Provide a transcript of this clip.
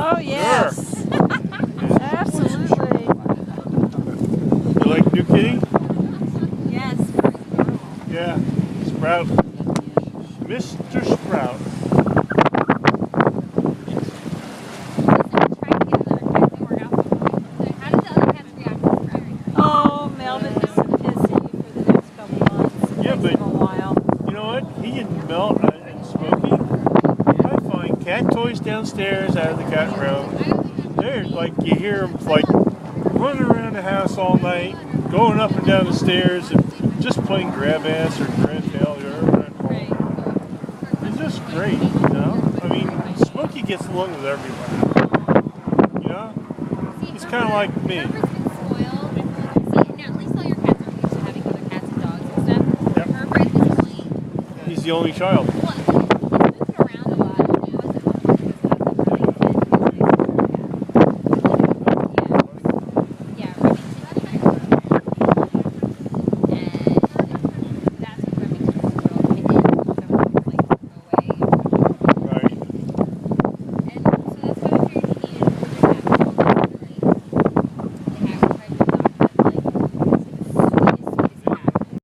Oh, yes. Absolutely. You like New Kitty? Yes. Yeah. Sprout. Mr. Sprout. Oh, Melvin is so pissy for the next couple months. It Yeah, takes but him a while. you know what? He and Mel and Smokey might find cat toys downstairs out of the cat room. They're like, you hear them like running around the house all night, going up and down the stairs, and just playing grab ass or grab tail or whatever I call it. It's just great, you know? I mean, Smokey gets along with everybody. You know? He's kind of like me. Yep. He's the only child.